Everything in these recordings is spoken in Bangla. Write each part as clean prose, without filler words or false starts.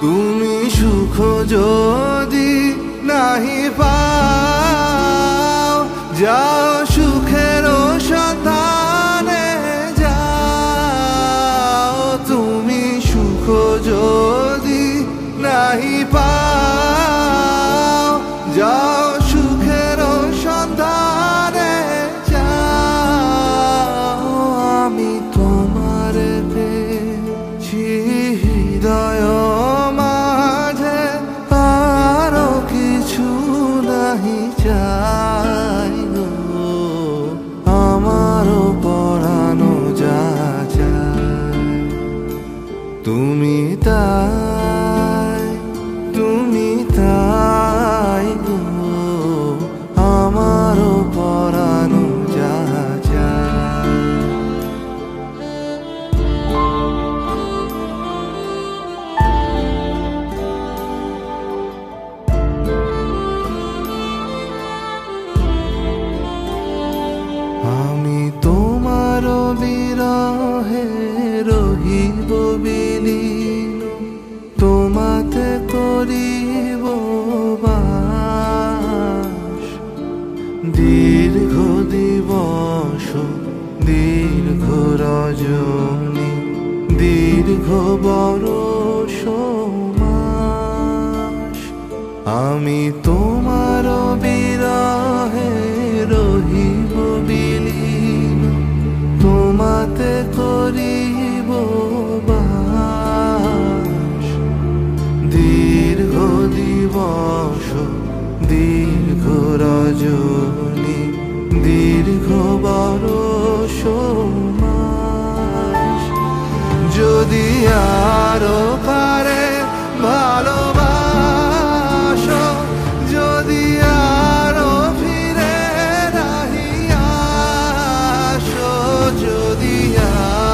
তুমি সুখ যদি নাহি পাও, যাও সুখের সন্ধানে যাও। তুমি সুখ যদি নাহি পাও, যাও সুখের সন্ধানে যাও। আমি তোমার পেয়েছি হৃদয় মাঝে, আরো কিছু নাহি চাই গো। আমারও পরানো যা চায় তুমি তাই, তুমি তাই গো। আমারও পরানো যা চায়। আমি তোমার বিরহে রহিব বিলীন, তোমাতে করিব বাস। দীর্ঘ দিবস দীর্ঘ রজনী, দীর্ঘ বরষ মাস। আমি তোমার বিরহে রহিব বিলীন, তোমাতে করিব বাস। দীর্ঘ দিবস দীর্ঘ রজনী, দীর্ঘ বরষ মাস। যদি আরো পারে ভালোবাসো, যদি আরো ফিরে নাহি আসো, যদি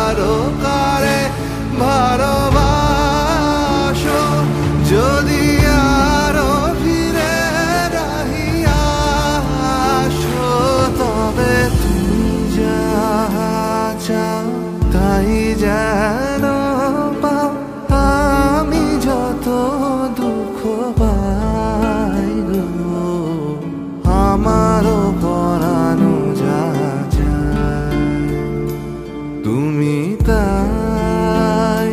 আরো পারে ভালোবাসো, যদি আরো ফিরে নাহি আসো, তবে তুমি যা চাও তাই যেন পাও। আমি যত দুঃখ পাই গো, আমারও পরানো যা চায় তুমি তাই,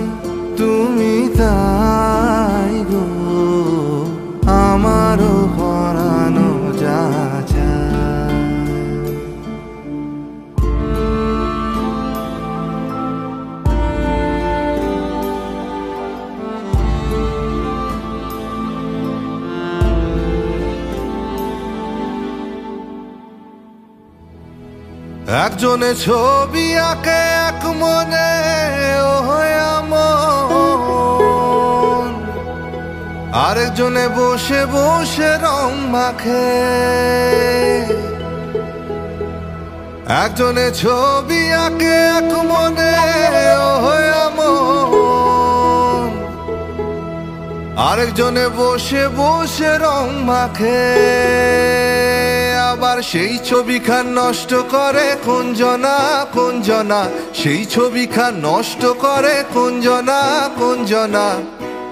তুমি তাই গো। আমারও পরানো যা চায়। একজনে ছবি আঁকে এক মনে ও আমন, আরেকজনে বসে বসে রং মাখে। একজনে ছবি আঁকে এক মনে ও আমন, আরেকজনে বসে বসে রং মাখে। আবার সেই ছবিখান নষ্ট করে কোনজনা কোনজনা, সেই ছবিখান নষ্ট করে কোনজনা কোনজনা।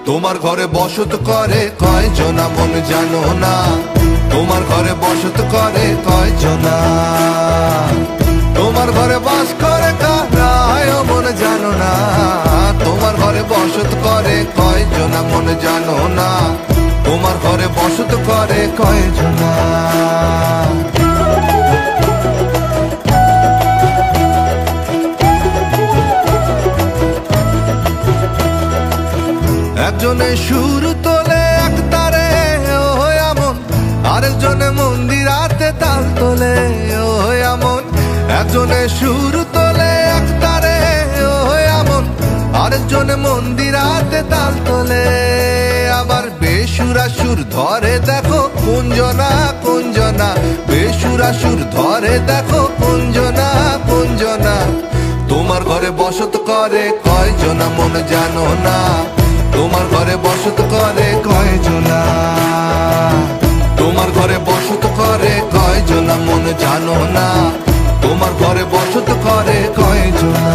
তোমার ঘরে বসত করে কয়জনা মন জানো না, তোমার ঘরে বসত করে কয়জনা। তোমার ঘরে বাস করে কারা মন জানো না, তোমার ঘরে বসত করে কয়জনা মন জানো না, তোমার ঘরে বসত করে কয়জনা। একজনে সুর তোলে এক তারে ও আমন, আরেকজনে মন্দিরাতে তাল তোলে ও আমন। একজনে সুর তোলে এক তারে ও আমন, আরেকজনে মন্দিরাতে তাল তোলে। আবার বেসুরা সুর ধরে দেখো কোনজনা কোনজনা, বেসুরা সুর ধরে দেখো কোনজনা কোনজনা। তোমার ঘরে বসত করে কয়জনা মন জানো না, তোমার ঘরে বসত করে কয়জনা। তোমার ঘরে বসত করে কয়জনা মন জানো না, তোমার ঘরে বসত করে কয়জনা।